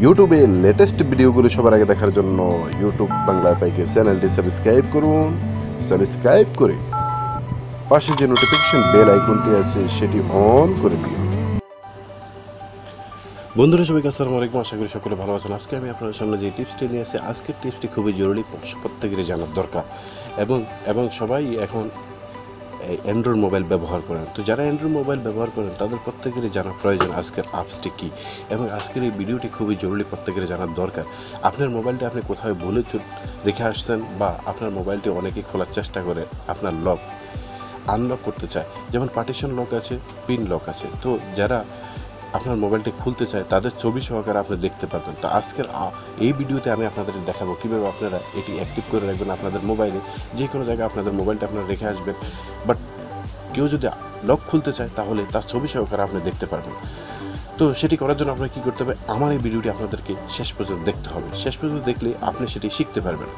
ইউটিউবে লেটেস্ট ভিডিওগুলো সবার আগে দেখার জন্য ইউটিউব বাংলা পাইকে চ্যানেলটি সাবস্ক্রাইব করুন। সাবস্ক্রাইব করে পাশে যে নোটিফিকেশন বেল আইকনটি আছে সেটি অন করে দিন। বন্ধুরা সবাইকে আসসালামু আলাইকুম, আশা করি সকলে ভালো আছেন। আজকে আমি আপনাদের সামনে যে টিপসটি নিয়ে আসি, আজকের টিপসটি খুবই জরুরি, প্রত্যেকেরই জানার দরকার এবং সবাই এখন অ্যান্ড্রয়েড মোবাইল ব্যবহার করেন। তো যারা অ্যান্ড্রয়েড মোবাইল ব্যবহার করেন তাদের প্রত্যেকেরই জানা প্রয়োজন আজকের অ্যাপসটি কী, এবং আজকের এই ভিডিওটি খুবই জরুরি, প্রত্যেকেরই জানার দরকার। আপনার মোবাইলটি আপনি কোথাও ভুলে রেখে আসছেন, বা আপনার মোবাইলটি অনেকেই খোলার চেষ্টা করে আপনার লক আনলক করতে চায়, যেমন পার্টিশন লক আছে, পিন লক আছে। তো যারা আপনার মোবাইলটি খুলতে চায় তাদের ছবি সহকারে আপনি দেখতে পারবেন। তো আজকের এই ভিডিওতে আমি আপনাদের দেখাবো কীভাবে আপনারা এটি অ্যাক্টিভ করে রাখবেন আপনাদের মোবাইলে। যে কোনো জায়গায় আপনাদের মোবাইলটা আপনারা রেখে আসবেন, বাট কেউ যদি লক খুলতে চায় তাহলে তার ছবি সহকারে আপনি দেখতে পারবেন। তো সেটি করার জন্য আপনাকে কী করতে হবে, আমার এই ভিডিওটি আপনাদেরকে শেষ পর্যন্ত দেখতে হবে। শেষ পর্যন্ত দেখলে আপনি সেটি শিখতে পারবেন।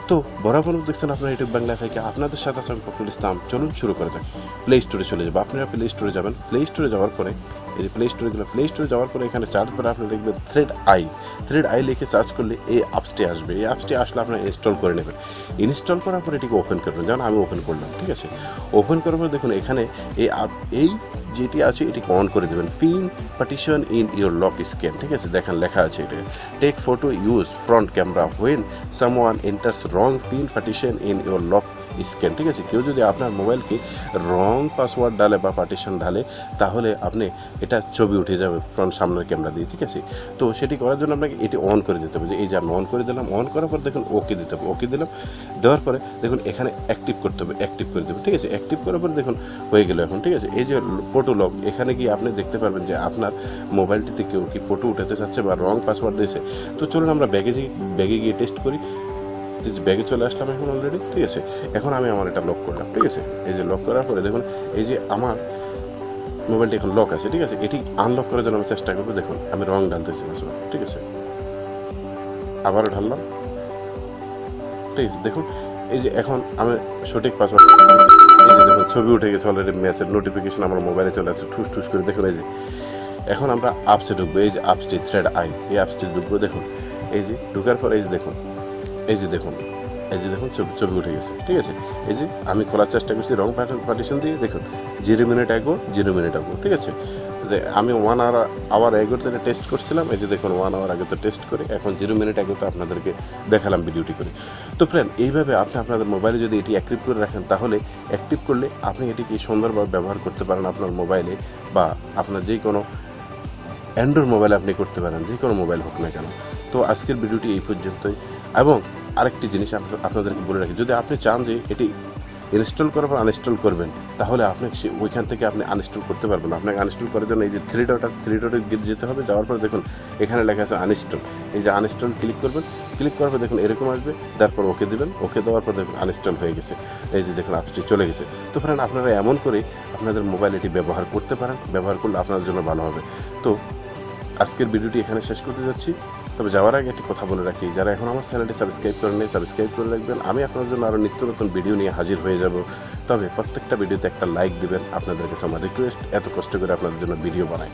তো বরাবর দেখছেন আপনার ইউটিউব বাংলা থেকে, আপনাদের সাথে আমি ফখরুল ইসলাম। চলুন শুরু করা যাক। প্লে স্টোরে চলে যাবো। আপনারা প্লে স্টোরে যাবেন। প্লে স্টোরে যাওয়ার পরে এই যে প্লে স্টোরে যাওয়ার পরে এখানে সার্চ করে আপনি লিখবেন থ্রেড আই লিখে সার্চ করলে এই অ্যাপসটি আসবে। এই অ্যাপসটি আসলে আপনারা ইনস্টল করে নেবেন। ইনস্টল করার পরে এটিকে ওপেন করবেন, যেমন আমি ওপেন করলাম, ঠিক আছে। ওপেন করার পরে দেখুন এখানে এই যেটি আছে এটিকে অন করে দেবেন। Pin partition in your lock scan, ঠিক আছে। দেখেন লেখা আছে এটা, take photo use front camera when someone enters wrong pin partition in your lock scan, ঠিক আছে। কেউ যদি আপনার মোবাইলকে রং পাসওয়ার্ড ডালে বা পার্টিশন ঢালে তাহলে আপনি এটা ছবি উঠে যাবে ফ্রন্ট সামনের ক্যামেরা দিয়ে, ঠিক আছে। তো সেটি করার জন্য আপনাকে এটি অন করে দিতে হবে। যে এই যে আমি অন করে দিলাম, অন করার পর দেখুন ওকে দিতে হবে। ওকে দিলাম, দেওয়ার পরে দেখুন এখানে অ্যাক্টিভ করতে হবে, অ্যাক্টিভ করে দেবেন, ঠিক আছে। অ্যাক্টিভ করার পরে দেখুন হয়ে গেল এখন, ঠিক আছে। এই যে ফটো লক, এখানে গিয়ে আপনি দেখতে পারবেন যে আপনার মোবাইলটিতে কেউ কি ফটো উঠাতে চাচ্ছে বা রং পাসওয়ার্ড দিয়েছে। তো চলুন আমরা ব্যাগে গিয়ে টেস্ট করি। ব্যাগে চলে আসলাম এখন অলরেডি, ঠিক আছে। এখন আমি আমার এটা লক করলাম, ঠিক আছে। এই যে লক করার পরে দেখুন এই যে আমার মোবাইলটি এখন লক আছে, ঠিক আছে। এটি আনলক করার জন্য আমি চেষ্টা করবো। দেখুন আমি রং ঢালতেছি পাসওয়ার্ড, ঠিক আছে। আবারও ঢাললাম, ঠিক আছে। দেখুন এই যে এখন আমি সঠিক পাসওয়ার্ড, এই যে দেখুন ছবি উঠে গেছে অলরেডি, মেসেজ নোটিফিকেশন আমার মোবাইলে চলে আসছে ঠুস করে। দেখুন এই যে এখন আমরা অ্যাপসে ঢুকবো। এই যে অ্যাপসটি থ্রেড আই, এই অ্যাপসটি ঢুকবো। দেখুন এই যে ঢুকার পর এই যে দেখুন ছবি উঠে গেছে, ঠিক আছে। এই যে আমি খোলার চেষ্টা করছি রং পার্টিশন দিয়ে। দেখুন 0 মিনিট আগো, ঠিক আছে। আমি 1 আওয়ার আগে তো টেস্ট করছিলাম। এই যে দেখুন 1 আওয়ার আগে তো টেস্ট করে, এখন 0 মিনিট আগে তো আপনাদেরকে দেখালাম ভিডিওটি করে। তো ফ্রেন্ড, এইভাবে আপনি আপনাদের মোবাইলে যদি এটি অ্যাক্টিভ করে রাখেন, তাহলে অ্যাক্টিভ করলে আপনি এটিকে সুন্দরভাবে ব্যবহার করতে পারেন আপনার মোবাইলে, বা আপনার যে কোনো অ্যান্ড্রয়েড মোবাইলে আপনি করতে পারেন, যে কোনো মোবাইল হোক না কেন। তো আজকের ভিডিওটি এই পর্যন্তই। এবং আরেকটি জিনিস আপনাদেরকে বলে রাখি, যদি আপনি চান যে এটি ইনস্টল করার পর আনইনস্টল করবেন, তাহলে আপনি ওইখান থেকে আপনি আনইনস্টল করতে পারবেন না। আপনাকে আনইনস্টল করার জন্য এই যে 3 ডট আছে, 3 ডটে যেতে হবে। যাওয়ার পর দেখুন এখানে লেখা আছে আনইনস্টল। এই যে আনইনস্টল ক্লিক করবেন। ক্লিক করার পর দেখুন এরকম আসবে, তারপর ওকে দেবেন। ওকে দেওয়ার পর দেখুন আনইনস্টল হয়ে গেছে। এই যে দেখুন অ্যাপসটি চলে গেছে। তো ফ্রেন্ড, আপনারা এমন করে আপনাদের মোবাইল এটি ব্যবহার করতে পারেন। ব্যবহার করলে আপনাদের জন্য ভালো হবে। তো আজকের ভিডিওটি এখানে শেষ করতে যাচ্ছি। তবে যাওয়ার আগে একটি কথা বলে রাখি, যারা এখন আমার চ্যানেলটি সাবস্ক্রাইব করেন নাই, সাবস্ক্রাইব করে রাখবেন। আমি আপনার জন্য আরও নিত্য নতুন ভিডিও নিয়ে হাজির হয়ে যাব। তবে প্রত্যেকটা ভিডিওতে একটা লাইক দিবেন। আপনাদের কাছে আমার রিকোয়েস্ট, এত কষ্ট করে আপনাদের জন্য ভিডিও বানাই।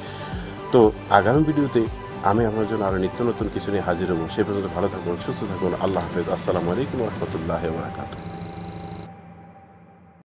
তো আগামী ভিডিওতে আমি আপনার জন্য আরও নিত্য নতুন কিছু নিয়ে হাজির হব। সে পর্যন্ত ভালো থাকুন, সুস্থ থাকুন। আল্লাহ হাফেজ। আসসালামু আলাইকুম ওয়া রাহমাতুল্লাহি ওয়া বারাকাতুহু।